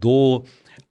2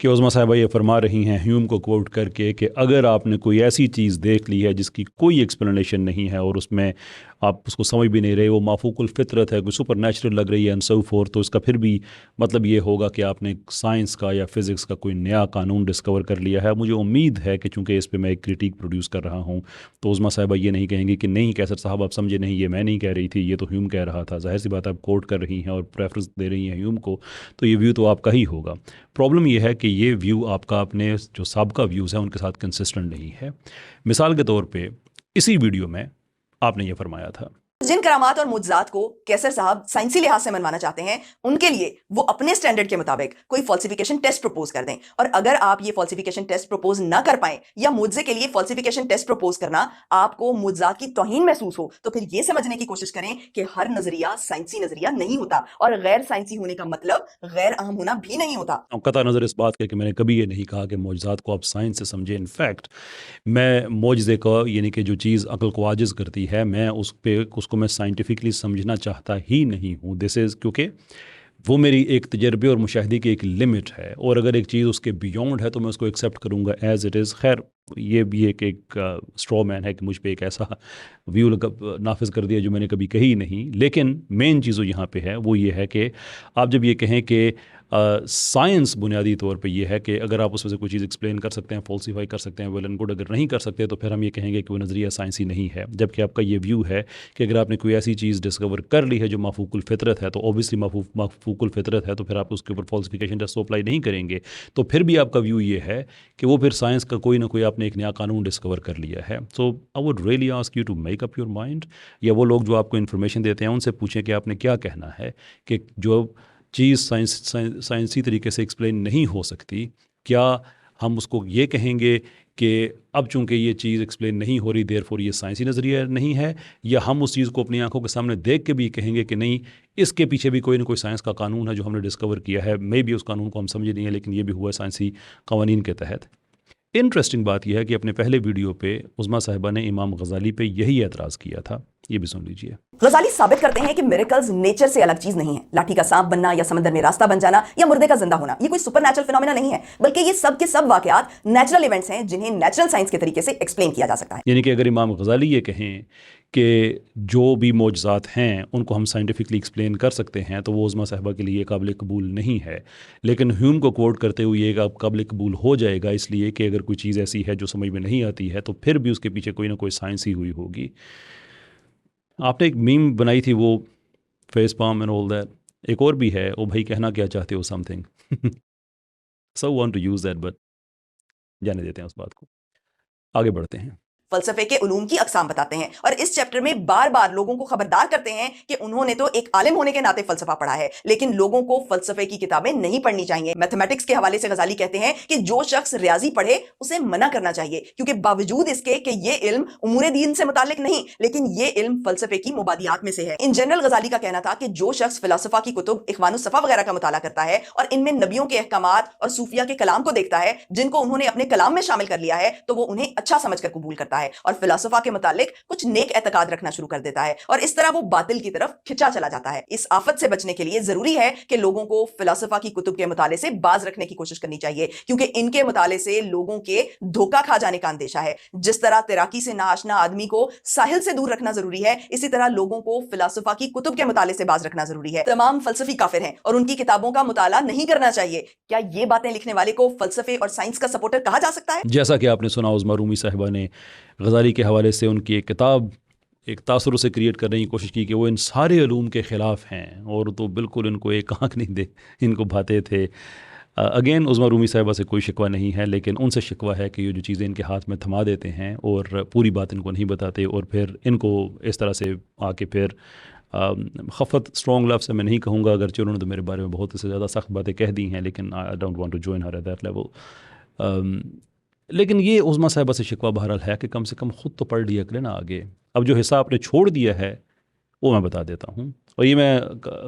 کہ عظما صاحبہ یہ فرما رہی ہیں ہیوم کو کوٹ کر کے کہ اگر آپ نے کوئی ایسی چیز دیکھ لی ہے جس کی کوئی ایکسپلینیشن نہیں ہے اور اس میں آپ اس کو سمجھ بھی نہیں رہے، وہ مافوق الفطرت ہے، کوئی سپر نیچرل لگ رہی ہے اینڈ سو فورتھ، تو اس کا پھر بھی مطلب یہ ہوگا کہ آپ نے سائنس کا یا فزکس کا کوئی نیا قانون ڈسکور کر لیا ہے۔ مجھے امید ہے کہ چونکہ اس پہ میں ایک کرٹیک پروڈیوس کر رہا ہوں تو عظما صاحبہ یہ نہیں کہیں گی کہ نہیں کیسر صاحب آپ سمجھے نہیں، یہ میں نہیں کہہ رہی تھی، یہ تو ہیوم کہہ رہا تھا۔ ظاہر سی بات آپ کوٹ کر رہی ہیں اور پریفرنس دے رہی ہیں ہیوم کو، تو یہ ویو تو آپ کا ہی ہوگا۔ پرابلم یہ ہے کہ یہ ویو آپ کا اپنے جو سابقہ ویوز ہیں ان کے ساتھ کنسسٹنٹ نہیں ہے۔ مثال کے طور پہ اسی ویڈیو میں آپ نے یہ فرمایا تھا، جن کرامات اور معجزات کو کیسر صاحب سائنسی لحاظ سے منوانا چاہتے ہیں ان کے لیے وہ اپنے سٹینڈرڈ کے مطابق کوئی فالسیفیکیشن ٹیسٹ پروپوز کر دیں، اور اگر آپ یہ فالسیفیکیشن ٹیسٹ پروپوز نہ کر پائیں یا معجزے کے لیے فالسیفیکیشن ٹیسٹ پروپوز کرنا آپ کو معجزات کی توہین محسوس ہو، تو پھر یہ سمجھنے کی کوشش کریں کہ ہر نظریہ سائنسی نظریہ نہیں ہوتا، اور غیر سائنسی ہونے کا مطلب غیر اہم ہونا بھی نہیں ہوتا۔ قطع نظر اس بات کا کہ میں نے کبھی یہ نہیں کہا کہ معجزات کو آپ سائنس سے سمجھیں۔ انفیکٹ میں معجزے کو، یعنی کہ جو چیز عقل کو عاجز کرتی ہے، میں اس کو میں سائنٹیفکلی سمجھنا چاہتا ہی نہیں ہوں۔ دس از کیونکہ وہ میری ایک تجربے اور مشاہدے کی ایک لمٹ ہے، اور اگر ایک چیز اس کے بیونڈ ہے تو میں اس کو ایکسیپٹ کروں گا ایز اٹ از۔ خیر یہ بھی ایک اسٹرا مین ہے کہ مجھ پہ ایک ایسا ویو نافذ کر دیا جو میں نے کبھی کہی نہیں، لیکن مین چیز جو یہاں پہ ہے وہ یہ ہے کہ آپ جب یہ کہیں کہ سائنس بنیادی طور پہ یہ ہے کہ اگر آپ اس میں سے کوئی چیز ایکسپلین کر سکتے ہیں، فالسیفائی کر سکتے ہیں، ویل اینڈ گڈ، اگر نہیں کر سکتے تو پھر ہم یہ کہیں گے کہ وہ نظریہ سائنسی نہیں ہے۔ جبکہ آپ کا یہ ویو ہے کہ اگر آپ نے کوئی ایسی چیز ڈسکور کر لی ہے جو مافوق الفطرت ہے، تو اوبیسلی مافوق الفطرت ہے تو پھر آپ اس کے اوپر فالسیفیکیشن ٹیسٹ اپلائی نہیں کریں گے، تو پھر بھی آپ کا ویو یہ ہے کہ وہ پھر سائنس کا کوئی نہ کوئی آپ نے ایک نیا قانون ڈسکور کر لیا ہے۔ So I would really ask you to make up your mind, یا وہ لوگ جو آپ کو انفارمیشن دیتے ہیں ان سے پوچھیں کہ آپ نے کیا کہنا ہے، کہ جو چیز سائنسی طریقے سے ایکسپلین نہیں ہو سکتی، کیا ہم اس کو یہ کہیں گے کہ اب چونکہ یہ چیز ایکسپلین نہیں ہو رہی دیر فور یہ سائنسی نظریہ نہیں ہے، یا ہم اس چیز کو اپنی آنکھوں کے سامنے دیکھ کے بھی کہیں گے کہ نہیں اس کے پیچھے بھی کوئی نہ کوئی سائنس کا قانون ہے جو ہم نے ڈسکور کیا ہے، میں بھی اس قانون کو ہم سمجھے نہیں ہیں لیکن یہ بھی ہوا ہے سائنسی قوانین کے تحت۔ انٹرسٹنگ بات یہ ہے کہ اپنے پہلے ویڈیو پہ عظما صاحبہ نے امام غزالی پہ یہی اعتراض کیا تھا، یہ بھی سن لیجئے۔ غزالی ثابت کرتے ہیں کہ میریکلز نیچر سے الگ چیز نہیں ہے۔ لاٹھی کا سانپ بننا یا سمندر میں راستہ بن جانا یا مردے کا زندہ ہونا یہ کوئی سپر نیچرل فینومینا نہیں ہے، بلکہ یہ سب کے سب واقعات نیچرل ایونٹس ہیں جنہیں نیچرل سائنس کے طریقے سے ایکسپلین کیا جا سکتا ہے۔ یعنی کہ اگر امام غزالی یہ کہیں کہ جو بھی معجزات ہیں ان کو ہم سائنٹیفکلی ایکسپلین کر سکتے ہیں تو وہ عظما صاحبہ کے لیے قابل قبول نہیں ہے، لیکن ہیوم کو کوٹ کرتے ہوئے یہ قابل قبول ہو جائے گا، اس لیے کہ اگر کوئی چیز ایسی ہے جو سمجھ میں نہیں آتی ہے تو پھر بھی اس کے پیچھے کوئی نہ کوئی سائنس ہی ہوئی ہوگی۔ آپ نے ایک میم بنائی تھی وہ face palm and all that, ایک اور بھی ہے، او بھائی کہنا کیا چاہتے ہو something, so want to use that, but جانے دیتے ہیں اس بات کو، آگے بڑھتے ہیں۔ فلسفے کے علوم کی اقسام بتاتے ہیں اور اس چیپٹر میں بار بار لوگوں کو خبردار کرتے ہیں کہ انہوں نے تو ایک عالم ہونے کے ناطے فلسفہ پڑھا ہے، لیکن لوگوں کو فلسفے کی کتابیں نہیں پڑھنی چاہیے۔ میتھمیٹکس کے حوالے سے غزالی کہتے ہیں کہ جو شخص ریاضی پڑھے اسے منع کرنا چاہیے، کیونکہ باوجود اس کے کہ یہ علم امور دین سے متعلق نہیں، لیکن یہ علم فلسفے کی مبادیات میں سے ہے۔ ان جنرل غزالی کا کہنا تھا کہ جو شخص فلسفہ کی کتب اخوان الصفا وغیرہ کا مطالعہ کرتا ہے اور ان میں نبیوں کے احکامات اور صوفیہ کے کلام کو دیکھتا ہے جن کو انہوں نے اپنے کلام میں شامل کر لیا ہے، تو وہ انہیں اچھا سمجھ کر قبول کرتا ہے اور فلسفہ کے متعلق کچھ نیک اعتقاد رکھنا شروع کر دیتا ہے، اور اس طرح وہ باطل کی طرف کھچا چلا جاتا ہے۔ اس آفت سے بچنے کے لیے ضروری ہے کہ لوگوں کو فلسفہ کی کتب کے مطالعے سے باز رکھنے کی کوشش کرنی چاہیے، کیونکہ ان کے مطالعے سے لوگوں کے دھوکہ کھا جانے کا اندیشہ ہے۔ جس طرح تیراکی سے ناآشنا آدمی کو ساحل سے دور رکھنا ضروری ہے، اسی طرح لوگوں کو فلسفہ کی کتب کے مطالعے سے باز رکھنا ضروری ہے۔ تمام فلسفی کافر ہیں اور ان کی کتابوں کا مطالعہ نہیں کرنا چاہیے۔ کیا یہ باتیں لکھنے والے کو فلسفے اور سائنس کا سپورٹر کہا جا سکتا ہے؟ جیسا کہ آپ نے سنا عظما رومی صاحبہ نے غزالی کے حوالے سے ان کی ایک کتاب ایک تاثر سے کریٹ کرنے کی کوشش کی کہ وہ ان سارے علوم کے خلاف ہیں، اور تو بالکل ان کو ایک آنکھ نہیں دے ان کو بھاتے تھے۔ اگین عظما رومی صاحبہ سے کوئی شکوہ نہیں ہے، لیکن ان سے شکوہ ہے کہ یہ جو چیزیں ان کے ہاتھ میں تھما دیتے ہیں اور پوری بات ان کو نہیں بتاتے، اور پھر ان کو اس طرح سے آ کے پھر خفت اسٹرانگ لفظ سے میں نہیں کہوں گا، اگرچہ انہوں نے تو میرے بارے میں بہت سے زیادہ سخت باتیں کہہ دی ہیں، لیکن I don't want to join her at that level. لیکن یہ عظما صاحبہ سے شکوہ بہرحال ہے کہ کم سے کم خود تو پڑھ لیا کرے نا آگے۔ اب جو حصہ آپ نے چھوڑ دیا ہے وہ میں بتا دیتا ہوں، اور یہ میں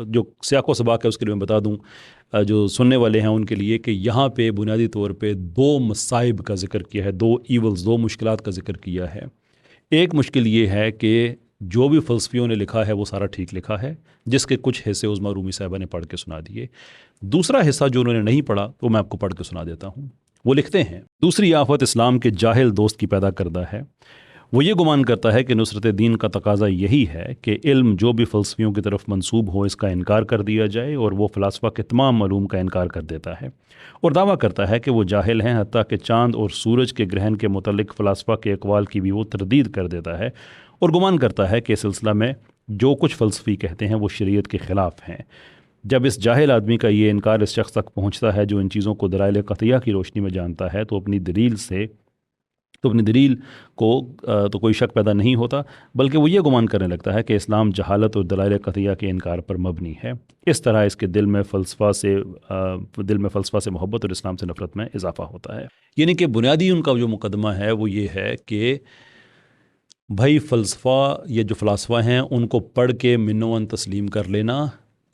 جو سیاق و سباق ہے اس کے لیے میں بتا دوں جو سننے والے ہیں ان کے لیے، کہ یہاں پہ بنیادی طور پہ دو مصائب کا ذکر کیا ہے، دو ایولز، دو مشکلات کا ذکر کیا ہے۔ ایک مشکل یہ ہے کہ جو بھی فلسفیوں نے لکھا ہے وہ سارا ٹھیک لکھا ہے، جس کے کچھ حصے عظمیٰ رومی صاحبہ نے پڑھ کے سنا دیے۔ دوسرا حصہ جو انہوں نے نہیں پڑھا وہ میں آپ کو پڑھ کے سنا دیتا ہوں۔ وہ لکھتے ہیں، دوسری آفت اسلام کے جاہل دوست کی پیدا کردہ ہے۔ وہ یہ گمان کرتا ہے کہ نصرت دین کا تقاضا یہی ہے کہ علم جو بھی فلسفیوں کی طرف منسوب ہو اس کا انکار کر دیا جائے، اور وہ فلاسفہ کے تمام علوم کا انکار کر دیتا ہے اور دعویٰ کرتا ہے کہ وہ جاہل ہیں، حتیٰ کہ چاند اور سورج کے گرہن کے متعلق فلاسفہ کے اقوال کی بھی وہ تردید کر دیتا ہے اور گمان کرتا ہے کہ اس سلسلہ میں جو کچھ فلسفی کہتے ہیں وہ شریعت کے خلاف ہیں۔ جب اس جاہل آدمی کا یہ انکار اس شخص تک پہنچتا ہے جو ان چیزوں کو دلائل قطعیہ کی روشنی میں جانتا ہے، تو اپنی دلیل کو تو کوئی شک پیدا نہیں ہوتا، بلکہ وہ یہ گمان کرنے لگتا ہے کہ اسلام جہالت اور دلائل قطعیہ کے انکار پر مبنی ہے۔ اس طرح اس کے دل میں فلسفہ سے محبت اور اسلام سے نفرت میں اضافہ ہوتا ہے۔ یعنی کہ بنیادی ان کا جو مقدمہ ہے وہ یہ ہے کہ بھائی فلسفہ یا جو فلاسفہ ہیں ان کو پڑھ کے منوان تسلیم کر لینا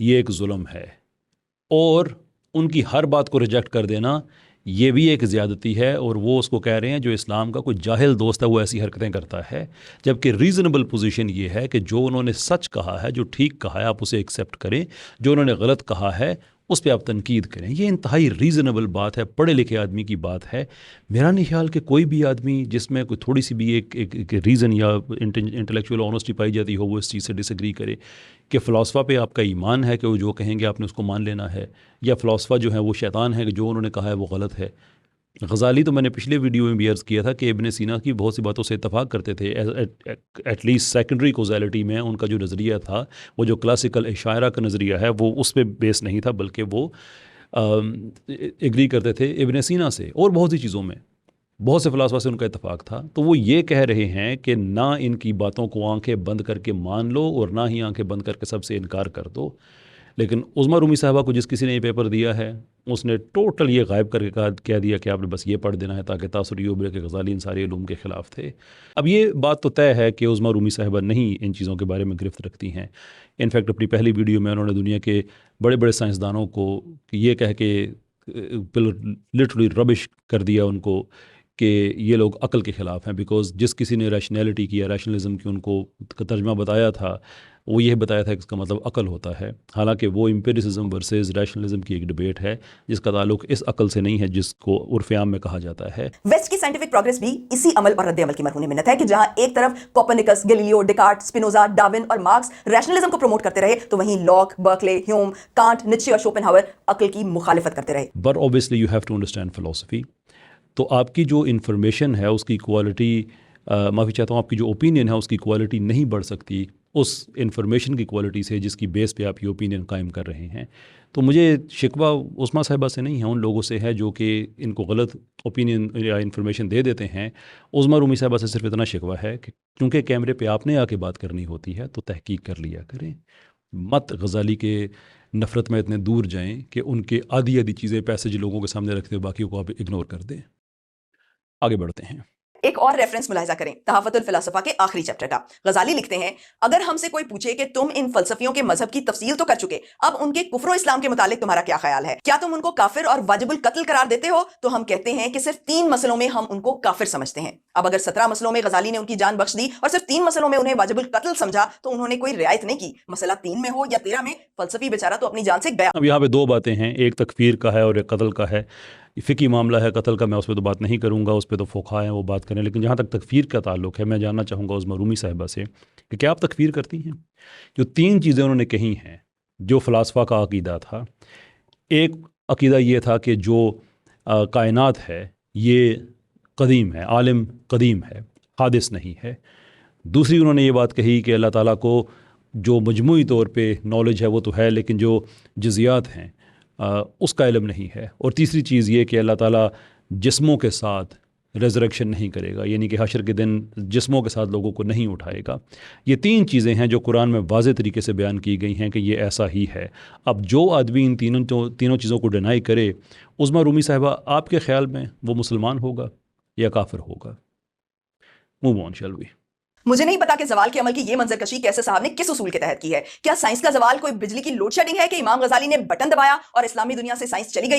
یہ ایک ظلم ہے، اور ان کی ہر بات کو ریجیکٹ کر دینا یہ بھی ایک زیادتی ہے، اور وہ اس کو کہہ رہے ہیں جو اسلام کا کوئی جاہل دوست ہے وہ ایسی حرکتیں کرتا ہے، جبکہ ریزنبل پوزیشن یہ ہے کہ جو انہوں نے سچ کہا ہے، جو ٹھیک کہا ہے، آپ اسے ایکسیپٹ کریں، جو انہوں نے غلط کہا ہے اس پہ آپ تنقید کریں۔ یہ انتہائی ریزنبل بات ہے، پڑھے لکھے آدمی کی بات ہے۔ میرا نہیں خیال کہ کوئی بھی آدمی جس میں کوئی تھوڑی سی بھی ایک ریزن یا انٹلیکچوئل آنیسٹی پائی جاتی ہو وہ اس چیز سے ڈس ایگری کرے کہ فلاسفہ پہ آپ کا ایمان ہے کہ وہ جو کہیں گے آپ نے اس کو مان لینا ہے، یا فلاسفہ جو ہے وہ شیطان ہے کہ جو انہوں نے کہا ہے وہ غلط ہے۔ غزالی تو میں نے پچھلے ویڈیو میں بھی عرض کیا تھا کہ ابن سینا کی بہت سی باتوں سے اتفاق کرتے تھے، ایٹ لیسٹ سیکنڈری کوزیلٹی میں ان کا جو نظریہ تھا، وہ جو کلاسیکل اشاعرہ کا نظریہ ہے وہ اس پہ بیس نہیں تھا، بلکہ وہ ایگری کرتے تھے ابن سینا سے، اور بہت سی چیزوں میں بہت سے فلاسفہ سے ان کا اتفاق تھا۔ تو وہ یہ کہہ رہے ہیں کہ نہ ان کی باتوں کو آنکھیں بند کر کے مان لو اور نہ ہی آنکھیں بند کر کے سب سے انکار کر دو۔ لیکن عظمیٰ رومی صاحبہ کو جس کسی نے یہ پیپر دیا ہے اس نے ٹوٹل یہ غائب کر کے کہہ دیا کہ آپ نے بس یہ پڑھ دینا ہے تاکہ تاثر یہ ابھرے کہ غزالی ان سارے علوم کے خلاف تھے۔ اب یہ بات تو طے ہے کہ عظمیٰ رومی صاحبہ نہیں ان چیزوں کے بارے میں گرفت رکھتی ہیں۔ انفیکٹ اپنی پہلی ویڈیو میں انہوں نے دنیا کے بڑے بڑے سائنسدانوں کو یہ کہہ کے لٹرلی ربش کر دیا ان کو کہ یہ لوگ عقل کے خلاف ہیں، بیکاز جس کسی نے ریشنیلٹی کی یا ریشنلزم کی ان کو ترجمہ بتایا تھا وہ یہ بتایا تھا کہ اس کا مطلب عقل ہوتا ہے، حالانکہ وہ امپیریسزم ورسز ریشنلزم کی ایک ڈبیٹ ہے جس کا تعلق اس عقل سے نہیں ہے جس کو عرف عام میں کہا جاتا ہے۔ ویسٹ کی سائنٹیفک پروگریس بھی اسی عمل اور رد عمل کی مرہون منت ہے کہ جہاں ایک طرف کوپرنیکس، گیلیلیو، ڈیکارٹ، سپینوزا، ڈارون اور مارکس ریشنلزم کو پروموٹ کرتے رہے، تو وہیں لاک، برکلے، ہیوم، کانٹ، نیچے اور شوپنہاور عقل کی مخالفت کرتے رہے۔ But obviously you have to understand philosophy۔ تو آپ کی جو انفارمیشن ہے اس کی کوالٹی، معافی چاہتا ہوں، آپ کی جو اوپینین ہے اس کی کوالٹی نہیں بڑھ سکتی اس انفارمیشن کی کوالٹی سے جس کی بیس پہ آپ یہ اوپینین قائم کر رہے ہیں۔ تو مجھے شکوہ عظمیٰ صاحبہ سے نہیں ہے، ان لوگوں سے ہے جو کہ ان کو غلط اوپینین یا انفارمیشن دے دیتے ہیں۔ عظمیٰ رومی صاحبہ سے صرف اتنا شکوہ ہے کہ کیونکہ کیمرے پہ آپ نے آ کے بات کرنی ہوتی ہے تو تحقیق کر لیا کریں، مت غزالی کے نفرت میں اتنے دور جائیں کہ ان کے آدھی چیزیں پیسج لوگوں کے سامنے رکھتے ہوئے باقیوں کو آپ اگنور کر دیں۔ آگے بڑھتے ہیں۔ ایک اور ریفرنس ملاحظہ کریں تحفۃ الفلاسفہ کے آخری چیپٹر کا۔ غزالی لکھتے ہیں، اگر ہم سے کوئی پوچھے کہ تم ان فلسفیوں کے مذہب کی تفصیل تو کر چکے، اب ان کے کفر و اسلام کے متعلق تمہارا کیا خیال ہے؟ کیا تم ان کو کافر اور واجب القتل قرار دیتے ہو؟ تو ہم کہتے ہیں کہ صرف 3 مسئلوں میں ہم ان کو کافر سمجھتے ہیں۔ اب اگر 17 مسئلوں میں غزالی نے ان کی جان بخش دی اور صرف 3 مسئلوں میں انہیں واجب القتل سمجھا تو انہوں نے کوئی رعایت نہیں کی۔ مسئلہ 3 میں ہو یا 13 میں، فلسفی بیچارہ تو اپنی جان سے گیا۔ اب یہاں پہ 2 باتیں ہیں، ایک تکفیر کا ہے اور ایک قتل کا ہے۔ فقہی معاملہ ہے قتل کا، میں اس پہ تو بات نہیں کروں گا، اس پہ تو فقہا ہیں وہ بات کریں، لیکن جہاں تک تکفیر کا تعلق ہے میں جاننا چاہوں گا عظمیٰ رومی صاحبہ سے کہ کیا آپ تکفیر کرتی ہیں؟ جو 3 چیزیں انہوں نے کہی ہیں جو فلاسفہ کا عقیدہ تھا، ایک عقیدہ یہ تھا کہ جو کائنات ہے یہ قدیم ہے، عالم قدیم ہے، حادث نہیں ہے۔ دوسری انہوں نے یہ بات کہی کہ اللہ تعالیٰ کو جو مجموعی طور پہ نالج ہے وہ تو ہے لیکن جو جزیات ہیں اس کا علم نہیں ہے۔ اور تیسری چیز یہ کہ اللہ تعالیٰ جسموں کے ساتھ ریزریکشن نہیں کرے گا، یعنی کہ حشر کے دن جسموں کے ساتھ لوگوں کو نہیں اٹھائے گا۔ یہ 3 چیزیں ہیں جو قرآن میں واضح طریقے سے بیان کی گئی ہیں کہ یہ ایسا ہی ہے۔ اب جو آدمی ان تینوں چیزوں کو ڈینائی کرے، عظمیٰ رومی صاحبہ آپ کے خیال میں وہ مسلمان ہوگا یا کافر ہوگا؟ Move on shall we. مجھے نہیں پتا کہ زوال کے عمل کی یہ منظر کشی کیسے صاحب نے کس اصول کے تحت کی ہے۔ کیا سائنس کا زوال کوئی بجلی کی لوڈ شیڈنگ ہے کہ امام غزالی نے بٹن دبایا اور اسلامی دنیا سے سائنس چلی گئی؟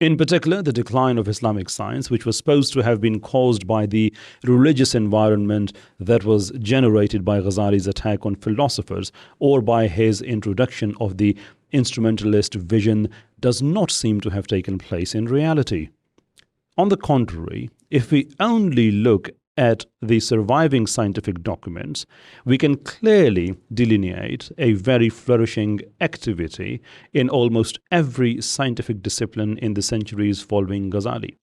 In particular, the decline of Islamic science, which was supposed to have been caused by the religious environment that was generated by Ghazali's attack on philosophers or by his introduction of the instrumentalist vision, does not seem to have taken place in reality. On the contrary, if we only look at the surviving scientific documents, we can clearly delineate a very flourishing activity in almost every scientific discipline in the centuries following Ghazali.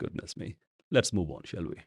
goodness me. Let's move on, shall we?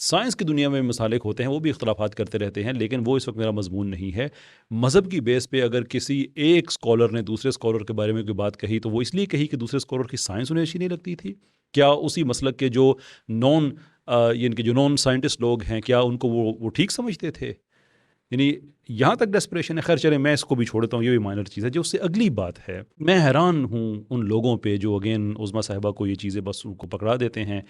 Science کی دنیا میں مسالک ہوتے ہیں، وہ بھی اختلافات کرتے رہتے ہیں، لیکن وہ اس وقت میرا مضمون نہیں ہے۔ مذہب کی بیس پہ اگر کسی ایک اسکالر نے دوسرے اسکالر کے بارے میں کوئی بات کہی تو وہ اس لیے کہی کہ دوسرے اسکالر کی سائنس انہیں اچھی نہیں لگتی تھی؟ کیا اسی مسلک کے جو نان سائنٹسٹ لوگ ہیں، کیا ان کو وہ ٹھیک سمجھتے تھے؟ یعنی یہاں تک ڈیسپریشن ہے۔ خیر چلیں، میں اس کو بھی چھوڑ دیتا ہوں، یہ بھی مائنر چیز ہے۔ جو اس سے اگلی بات ہے، میں حیران ہوں ان لوگوں پہ جو اگین عظمیٰ صاحبہ کو یہ چیزیں بس ان کو پکڑا دیتے ہیں،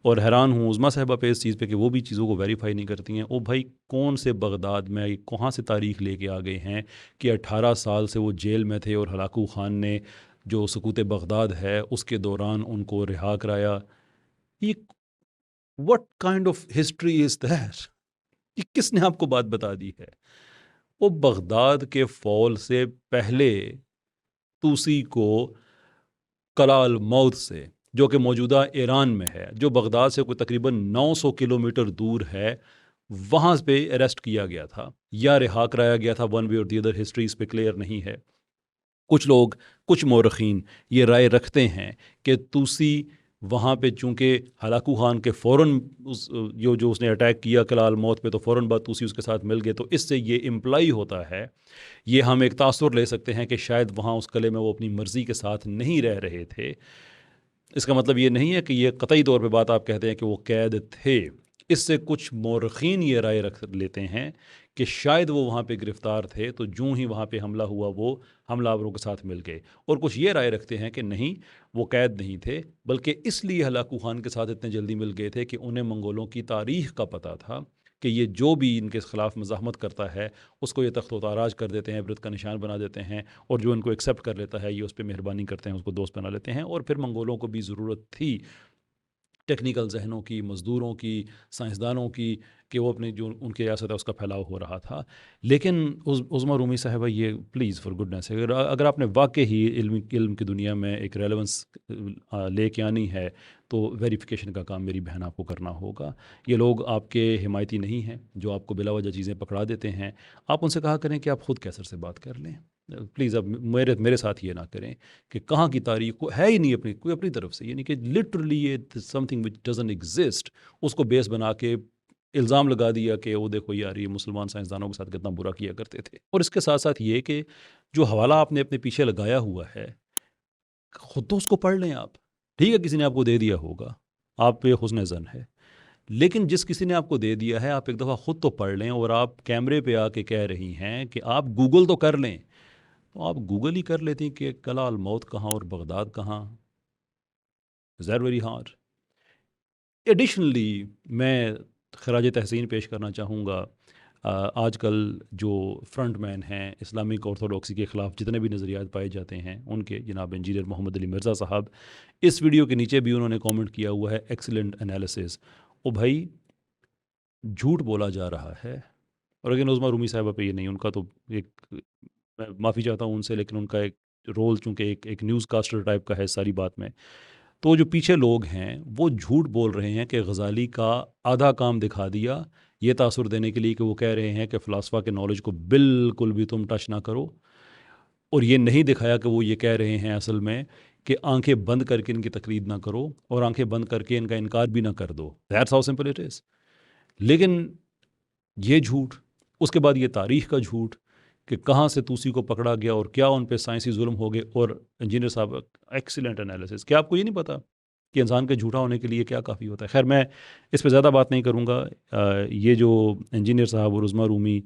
اور حیران ہوں عظمیٰ صاحبہ پہ اس چیز پہ کہ وہ بھی چیزوں کو ویریفائی نہیں کرتی ہیں۔ او بھائی، کون سے بغداد میں کہاں سے تاریخ لے کے آ گئے ہیں کہ 18 سال سے وہ جیل میں تھے اور ہلاکو خان نے جو سقوط بغداد ہے اس کے دوران ان کو رہا کرایا؟ یہ what kind of history is that؟ یہ کس نے آپ کو بات بتا دی ہے؟ وہ بغداد کے فال سے پہلے توسی کو قلعہ الموت سے، جو کہ موجودہ ایران میں ہے، جو بغداد سے کوئی تقریباً 900 کلومیٹر دور ہے، وہاں پہ اریسٹ کیا گیا تھا یا رہا کرایا گیا تھا، ون وے اور دی ادر، ہسٹری اس پہ کلیئر نہیں ہے۔ کچھ لوگ، کچھ مورخین یہ رائے رکھتے ہیں کہ توسی وہاں پہ چونکہ ہلاکو خان کے فوراً جو اس نے اٹیک کیا قلعہ الموت پہ، تو فوراً بعد توسی اس کے ساتھ مل گئے، تو اس سے یہ امپلائی ہوتا ہے، یہ ہم ایک تاثر لے سکتے ہیں کہ شاید وہاں اس قلعے میں وہ اپنی مرضی کے ساتھ نہیں رہ رہے تھے۔ اس کا مطلب یہ نہیں ہے کہ یہ قطعی طور پہ بات آپ کہتے ہیں کہ وہ قید تھے۔ اس سے کچھ مورخین یہ رائے رکھ لیتے ہیں کہ شاید وہ وہاں پہ گرفتار تھے، تو جو ہی وہاں پہ حملہ ہوا وہ حملہ آوروں کے ساتھ مل گئے، اور کچھ یہ رائے رکھتے ہیں کہ نہیں، وہ قید نہیں تھے، بلکہ اس لیے ہلاکو خان کے ساتھ اتنے جلدی مل گئے تھے کہ انہیں منگولوں کی تاریخ کا پتہ تھا کہ یہ جو بھی ان کے خلاف مزاحمت کرتا ہے اس کو یہ تخت و تاراج کر دیتے ہیں، عبرت کا نشان بنا دیتے ہیں، اور جو ان کو ایکسیپٹ کر لیتا ہے یہ اس پہ مہربانی کرتے ہیں، اس کو دوست بنا لیتے ہیں۔ اور پھر منگولوں کو بھی ضرورت تھی ٹیکنیکل ذہنوں کی، مزدوروں کی، سائنسدانوں کی، کہ وہ اپنی جو ان کی ریاست ہے اس کا پھیلاؤ ہو رہا تھا۔ لیکن عظمیٰ رومی صاحبہ، یہ پلیز فار گڈنس، اگر آپ نے واقع ہی علم کی دنیا میں ایک ریلیونس لے کے آنی ہے تو ویریفیکیشن کا کام میری بہن آپ کو کرنا ہوگا۔ یہ لوگ آپ کے حمایتی نہیں ہیں جو آپ کو بلا وجہ چیزیں پکڑا دیتے ہیں۔ آپ ان سے کہا کریں کہ آپ خود کیسر سے بات کر لیں، پلیز۔ اب میرے ساتھ یہ نہ کریں کہ کہاں کی تاریخ کو ہے ہی نہیں کوئی اپنی طرف سے، یعنی کہ لٹرلی یہ something which doesn't exist, اس کو بیس بنا کے الزام لگا دیا کہ وہ دیکھو یار یہ مسلمان سائنسدانوں کے ساتھ کتنا برا کیا کرتے تھے۔ اور اس کے ساتھ ساتھ یہ کہ جو حوالہ آپ نے اپنے پیچھے لگایا ہوا ہے، خود تو اس کو پڑھ لیں آپ۔ ٹھیک ہے، کسی نے آپ کو دے دیا ہوگا، آپ پہ حسن زن ہے، لیکن جس کسی نے آپ کو دے دیا ہے آپ ایک دفعہ خود تو پڑھ لیں۔ اور آپ کیمرے پہ آ کے کہہ رہی ہیں کہ آپ گوگل تو کر لیں، تو آپ گوگل ہی کر لیتی کہ قلعہ الموت کہاں اور بغداد کہاں۔ Is that very hard? Additionally میں خراج تحسین پیش کرنا چاہوں گا آج کل جو فرنٹ مین ہیں اسلامک آرتھوڈاکسی کے خلاف جتنے بھی نظریات پائے جاتے ہیں، ان کے جناب انجینئر محمد علی مرزا صاحب، اس ویڈیو کے نیچے بھی انہوں نے کامنٹ کیا ہوا ہے، ایکسیلنٹ انالیسس۔ او بھائی، جھوٹ بولا جا رہا ہے۔ اور اگر عظمیٰ رومی صاحبہ پہ یہ نہیں، ان کا تو ایک، میں معافی چاہتا ہوں ان سے، لیکن ان کا ایک رول چونکہ ایک نیوز کاسٹر ٹائپ کا ہے ساری بات میں، تو جو پیچھے لوگ ہیں وہ جھوٹ بول رہے ہیں کہ غزالی کا آدھا کام دکھا دیا یہ تاثر دینے کے لیے کہ وہ کہہ رہے ہیں کہ فلاسفہ کے نالج کو بالکل بھی تم ٹچ نہ کرو، اور یہ نہیں دکھایا کہ وہ یہ کہہ رہے ہیں اصل میں کہ آنکھیں بند کر کے ان کی تقلید نہ کرو اور آنکھیں بند کر کے ان کا انکار بھی نہ کر دو۔ That's how simple it is. لیکن یہ جھوٹ، اس کے بعد یہ تاریخ کا جھوٹ کہ کہاں سے توسی کو پکڑا گیا اور کیا ان پہ سائنسی ظلم ہو گئے، اور انجینئر صاحب ایکسیلنٹ انالیسس۔ کیا آپ کو یہ نہیں پتا کہ انسان کے جھوٹا ہونے کے لیے کیا کافی ہوتا ہے؟ خیر، میں اس پہ زیادہ بات نہیں کروں گا۔ یہ جو انجینئر صاحب اور عظمیٰ رومی،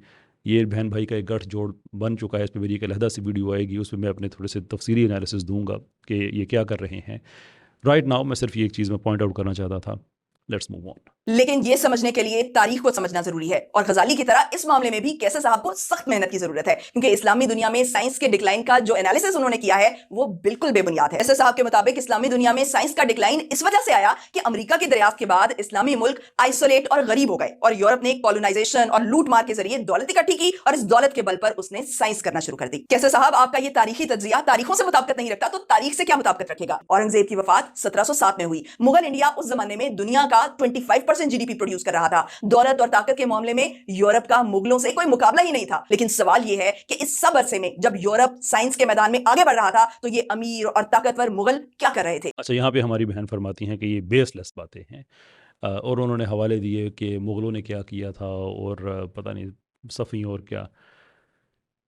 یہ بہن بھائی کا ایک گٹھ جوڑ بن چکا ہے، اس پہ میری ایک علیحدہ سی ویڈیو آئے گی، اس پہ میں اپنے تھوڑے سے تفصیلی انالیسس دوں گا کہ یہ کیا کر رہے ہیں۔ رائٹ ناؤ میں صرف یہ ایک چیز میں پوائنٹ آؤٹ کرنا چاہتا تھا، لیٹس موو آن۔ لیکن یہ سمجھنے کے لیے تاریخ کو سمجھنا ضروری ہے، اور غزالی کی طرح اس معاملے میں بھی کیسر صاحب کو سخت محنت کی ضرورت ہے، کیونکہ اسلامی دنیا میں سائنس کے ڈکلائن کا جو انالیسس انہوں نے کیا ہے وہ بالکل بے بنیاد ہے۔ کیسر صاحب کے مطابق اسلامی دنیا میں سائنس کا ڈکلائن اس وجہ سے آیا کہ امریکہ کی دریافت کے بعد اسلامی ملک آئسولیٹ اور غریب ہو گئے، اور یورپ نے کالونائزیشن اور لوٹ مار کے ذریعے دولت اکٹھی کی، اور اس دولت کے بل پر اس نے سائنس کرنا شروع کر دی۔ کیسر صاحب، آپ کا یہ تاریخی تجزیہ تاریخوں سے مطابقت نہیں رکھتا، تو تاریخ سے کیا مطابقت رکھے گا؟ اورنگزیب کی وفات 1707 میں ہوئی۔ مغل انڈیا اس زمانے میں دنیا کا 25% GDP پروڈیوس کر رہا تھا۔ دولت اور طاقت کے معاملے میں یورپ کا مغلوں سے کوئی مقابلہ ہی نہیں تھا۔ لیکن سوال یہ ہے کہ اس سب عرصے میں جب یورپ سائنس کے میدان میں آگے بڑھ رہا تھا تو یہ امیر اور طاقتور مغل کیا کر رہے تھے؟ اچھا، یہاں پہ ہماری بہن فرماتی ہیں کہ یہ بیس لیس باتیں ہیں۔ اور انہوں نے حوالے دیے کہ مغلوں نے کیا کیا تھا اور پتہ نہیں صفیوں اور کیا.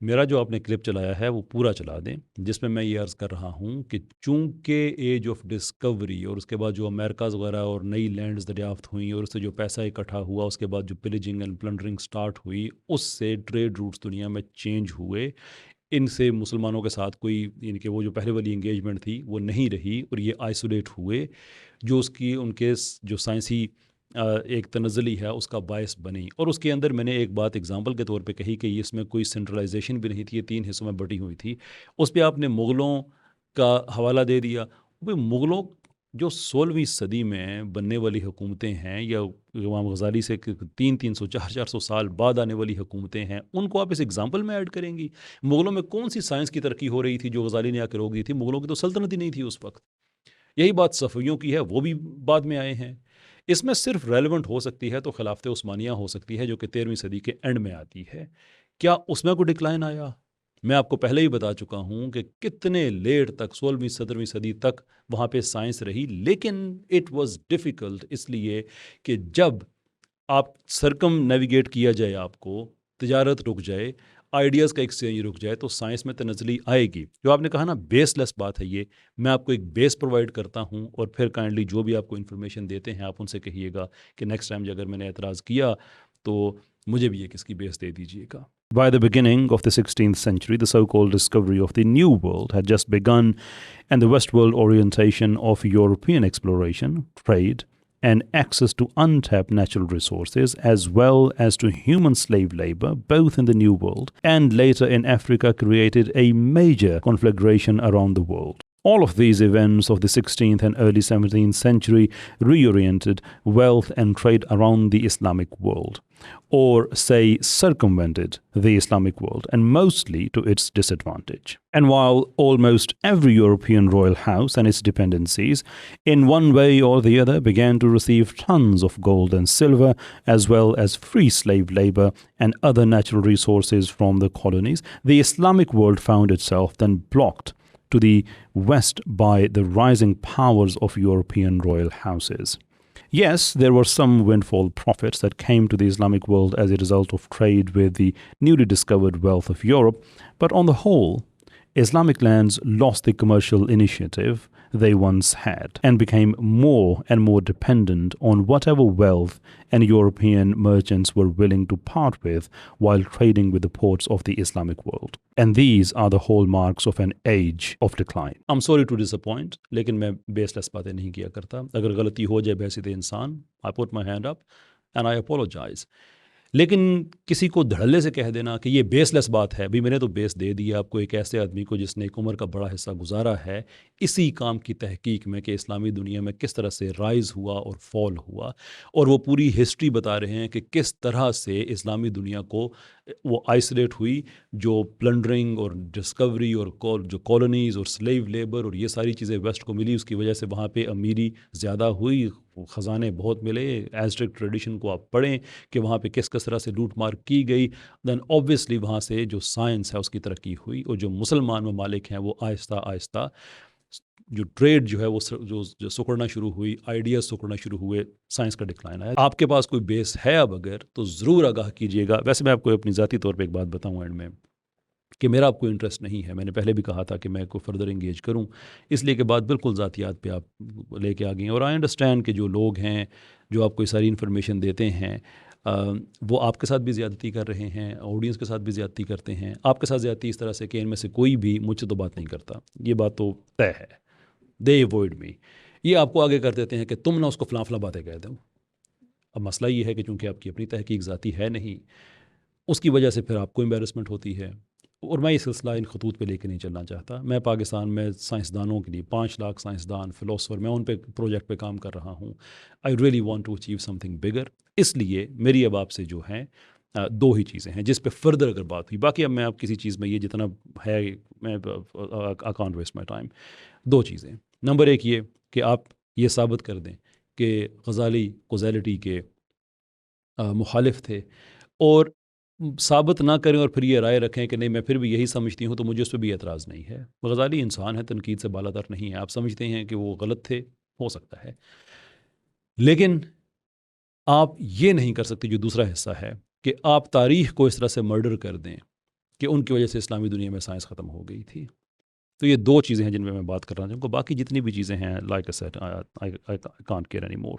میرا جو آپ نے کلپ چلایا ہے وہ پورا چلا دیں، جس میں میں یہ عرض کر رہا ہوں کہ چونکہ ایج آف ڈسکوری اور اس کے بعد جو امریکاز وغیرہ اور نئی لینڈز دریافت ہوئیں اور اس سے جو پیسہ اکٹھا ہوا، اس کے بعد جو پلیجنگ اینڈ پلنڈرنگ سٹارٹ ہوئی، اس سے ٹریڈ روٹس دنیا میں چینج ہوئے. ان سے مسلمانوں کے ساتھ کوئی یعنی کہ وہ جو پہلے والی انگیجمنٹ تھی وہ نہیں رہی اور یہ آئسولیٹ ہوئے، جو اس کی ان کے جو سائنسی ایک تنزلی ہے اس کا باعث بنی. اور اس کے اندر میں نے ایک بات اگزامپل کے طور پہ کہی کہ اس میں کوئی سینٹرلائزیشن بھی نہیں تھی، یہ 3 حصوں میں بٹی ہوئی تھی. اس پہ آپ نے مغلوں کا حوالہ دے دیا. وہ مغلوں جو 16ویں صدی میں بننے والی حکومتیں ہیں یا امام غزالی سے 300 400 سال بعد آنے والی حکومتیں ہیں، ان کو آپ اس اگزامپل میں ایڈ کریں گی؟ مغلوں میں کون سی سائنس کی ترقی ہو رہی تھی جو غزالی نے آ کے روک دی تھی؟ مغلوں کی تو سلطنت ہی نہیں تھی اس وقت. یہی بات صفویوں کی ہے، وہ بھی بعد میں آئے ہیں. اس میں صرف ریلیونٹ ہو سکتی ہے تو خلافت عثمانیہ ہو سکتی ہے جو کہ 13ویں صدی کے اینڈ میں آتی ہے. کیا اس میں کوئی ڈکلائن آیا؟ میں آپ کو پہلے ہی بتا چکا ہوں کہ کتنے لیٹ تک 16ویں 17ویں صدی تک وہاں پہ سائنس رہی، لیکن اٹ واز ڈیفیکلٹ اس لیے کہ جب آپ سرکم نیویگیٹ کیا جائے، آپ کو تجارت رک جائے، آئیڈیاز کا ایکسچینج رک جائے، تو سائنس میں تنزلی آئے گی. جو آپ نے کہا نا بیس لیس بات ہے یہ، میں آپ کو ایک بیس پرووائڈ کرتا ہوں اور پھر کائنڈلی جو بھی آپ کو انفارمیشن دیتے ہیں آپ ان سے کہیے گا کہ نیکسٹ ٹائم اگر میں نے اعتراض کیا تو مجھے بھی ایک اس کی بیس دے دیجیے گا. By the beginning of the 16th century, the so-called discovery of the New World had just begun, and the westward orientation of European exploration, trade, and access to untapped natural resources, as well as to human slave labor, both in the New World and later in Africa, created a major conflagration around the world. All of these events of the 16th and early 17th century reoriented wealth and trade around the Islamic world, or say circumvented the Islamic world, and mostly to its disadvantage. And while almost every European royal house and its dependencies, in one way or the other, began to receive tons of gold and silver, as well as free slave labor and other natural resources from the colonies, the Islamic world found itself then blocked to the west by the rising powers of European royal houses. Yes, there were some windfall profits that came to the Islamic world as a result of trade with the newly discovered wealth of Europe, but on the whole, Islamic lands lost the commercial initiative they once had and became more and more dependent on whatever wealth and European merchants were willing to part with while trading with the ports of the Islamic world. And these are the hallmarks of an age of decline. I'm sorry to disappoint, لیکن میں baseless باتیں نہیں کیا کرتا. اگر غلطی ہو جائے بحیثیت انسان, I put my hand up and I apologize. لیکن کسی کو دھڑلے سے کہہ دینا کہ یہ بیس لیس بات ہے، بھی میں نے تو بیس دے دیا آپ کو ایک ایسے آدمی کو جس نے ایک عمر کا بڑا حصہ گزارا ہے اسی کام کی تحقیق میں کہ اسلامی دنیا میں کس طرح سے رائز ہوا اور فال ہوا، اور وہ پوری ہسٹری بتا رہے ہیں کہ کس طرح سے اسلامی دنیا کو وہ آئسولیٹ ہوئی، جو پلنڈرنگ اور ڈسکوری اور جو کالونیز اور سلیو لیبر اور یہ ساری چیزیں ویسٹ کو ملی، اس کی وجہ سے وہاں پہ امیری زیادہ ہوئی، خزانے بہت ملے. ایزٹیک ٹریڈیشن کو آپ پڑھیں کہ وہاں پہ کس طرح سے لوٹ مار کی گئی. دین اوبویسلی وہاں سے جو سائنس ہے اس کی ترقی ہوئی، اور جو مسلمان ممالک ہیں وہ آہستہ آہستہ جو ٹریڈ جو ہے وہ جو سکڑنا شروع ہوئی، آئیڈیاز سکڑنا شروع ہوئے، سائنس کا ڈکلائن آیا. آپ کے پاس کوئی بیس ہے اب اگر تو ضرور آگاہ کیجیے گا. ویسے میں آپ کو اپنی ذاتی طور پہ ایک بات بتاؤں اینڈ میں کہ میرا آپ کو انٹرسٹ نہیں ہے. میں نے پہلے بھی کہا تھا کہ میں کو فردر انگیج کروں، اس لیے کہ بات بالکل ذاتیات پہ آپ لے کے آ گئی ہیں. اور آئی انڈرسٹینڈ کہ جو لوگ ہیں جو آپ کو یہ ساری انفارمیشن دیتے ہیں وہ آپ کے ساتھ بھی زیادتی کر رہے ہیں، آڈینس کے ساتھ بھی زیادتی کرتے ہیں. آپ کے ساتھ زیادتی اس طرح سے کہ ان میں سے کوئی بھی مجھ سے تو بات نہیں کرتا، یہ بات تو طے ہے. دے اوائڈ می. یہ آپ کو آگے کر دیتے ہیں کہ تم نہ اس کو فلاں فلاں باتیں کہہ دو. اب مسئلہ یہ ہے کہ چونکہ آپ کی اپنی تحقیق ذاتی ہے نہیں، اس کی وجہ سے پھر آپ کو امبیرسمنٹ ہوتی ہے. اور میں یہ سلسلہ ان خطوط پہ لے کے نہیں چلنا چاہتا. میں پاکستان میں سائنسدانوں کے لیے 5 لاکھ سائنسدان، فلاسفر، میں ان پہ پروجیکٹ پہ کام کر رہا ہوں. I really want to achieve something bigger. اس لیے میری اب آپ سے جو ہیں 2 ہی چیزیں ہیں جس پہ فردر اگر بات ہوئی. باقی اب میں آپ کسی چیز میں یہ جتنا ہے میں I can't waste my time. 2 چیزیں. نمبر 1 یہ کہ آپ یہ ثابت کر دیں کہ غزالی کوزیلٹی کے مخالف تھے، اور ثابت نہ کریں اور پھر یہ رائے رکھیں کہ نہیں میں پھر بھی یہی سمجھتی ہوں، تو مجھے اس پہ بھی اعتراض نہیں ہے. غزالی انسان ہے، تنقید سے بالاتر نہیں ہے. آپ سمجھتے ہیں کہ وہ غلط تھے، ہو سکتا ہے، لیکن آپ یہ نہیں کر سکتے جو دوسرا حصہ ہے کہ آپ تاریخ کو اس طرح سے مرڈر کر دیں کہ ان کی وجہ سے اسلامی دنیا میں سائنس ختم ہو گئی تھی. تو یہ دو چیزیں ہیں جن میں بات کر رہا ہوں. باقی جتنی بھی چیزیں ہیں like a set I can't care any more.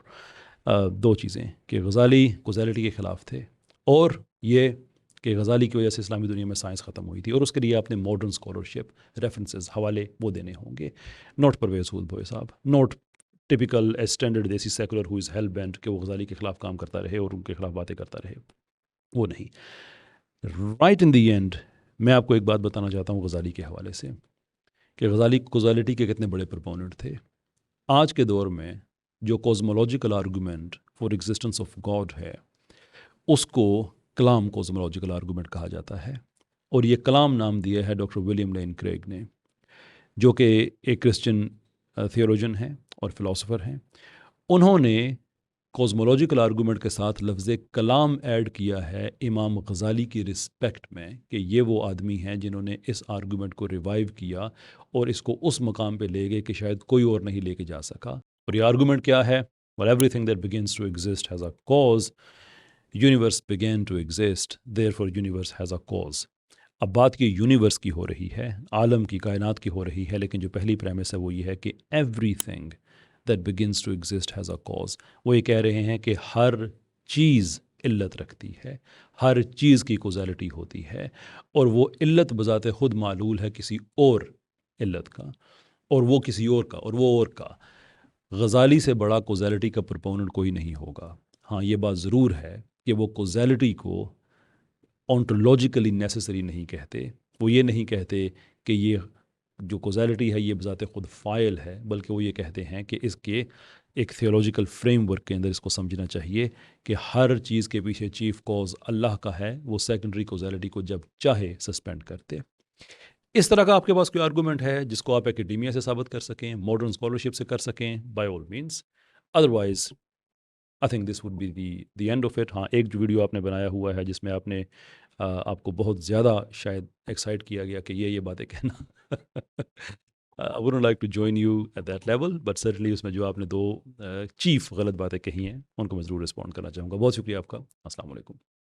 دو چیزیں کہ غزالی کوزیلٹی کے خلاف تھے اور یہ کہ غزالی کی وجہ سے اسلامی دنیا میں سائنس ختم ہوئی تھی، اور اس کے لیے آپ نے ماڈرن اسکالرشپ ریفرنسز حوالے وہ دینے ہوں گے. نوٹ پرویز ہود بھوئے صاحب، نوٹ ٹپیکل اسٹینڈرڈ دیسی سیکولر ہو از ہیل بینٹ کہ وہ غزالی کے خلاف کام کرتا رہے اور ان کے خلاف باتیں کرتا رہے. وہ نہیں. رائٹ ان دی اینڈ میں آپ کو ایک بات بتانا چاہتا ہوں غزالی کے حوالے سے کہ غزالی کوزالٹی کے کتنے بڑے پرپوننٹ تھے. آج کے دور میں جو cosmological argument for existence of God ہے اس کو کلام کوزمولوجیکل آرگومنٹ کہا جاتا ہے، اور یہ کلام نام دیا ہے ڈاکٹر ولیم لین کریگ نے، جو کہ ایک کرسچن تھیولوجن ہیں اور فلاسفر ہیں. انہوں نے کوزمولوجیکل آرگومنٹ کے ساتھ لفظ کلام ایڈ کیا ہے امام غزالی کی رسپیکٹ میں کہ یہ وہ آدمی ہیں جنہوں نے اس آرگومنٹ کو ریوائیو کیا اور اس کو اس مقام پہ لے گئے کہ شاید کوئی اور نہیں لے کے جا سکا. اور یہ آرگومنٹ کیا ہے؟ well everything that begins to exist has a cause. universe began to exist, therefore universe has a cause. اب بات کی یونیورس کی ہو رہی ہے، عالم کی، کائنات کی ہو رہی ہے، لیکن جو پہلی پریمس ہے وہ یہ ہے کہ everything that begins to exist has a cause. وہ یہ کہہ رہے ہیں کہ ہر چیز علت رکھتی ہے، ہر چیز کی کوزالٹی ہوتی ہے، اور وہ علت بذات خود معلول ہے کسی اور علت کا، اور وہ کسی اور کا، اور وہ اور کا. غزالی سے بڑا کوزالٹی کا پرپوننٹ کوئی نہیں ہوگا. ہاں یہ بات ضرور ہے کہ وہ کوزالٹی کو اونٹولوجیکلی نیسیسری نہیں کہتے. وہ یہ نہیں کہتے کہ یہ جو کوزالٹی ہے یہ بذات خود فائل ہے، بلکہ وہ یہ کہتے ہیں کہ اس کے ایک تھیولوجیکل فریم ورک کے اندر اس کو سمجھنا چاہیے کہ ہر چیز کے پیچھے چیف کوز اللہ کا ہے، وہ سیکنڈری کوزالٹی کو جب چاہے سسپینڈ کرتے. اس طرح کا آپ کے پاس کوئی آرگومنٹ ہے جس کو آپ اکیڈیمیا سے ثابت کر سکیں، ماڈرن اسکالرشپ سے کر سکیں، by all means. Otherwise I think this would be the end of it. ہاں ایک جو ویڈیو آپ نے بنایا ہوا ہے جس میں آپ نے آپ کو بہت زیادہ شاید ایکسائٹ کیا گیا کہ یہ باتیں کہنا. I wouldn't like to join you at that level, but certainly اس میں جو آپ نے دو چیف غلط باتیں کہی ہیں ان کو میں ضرور رسپونڈ کرنا چاہوں گا. بہت شکریہ آپ کا. السلام علیکم.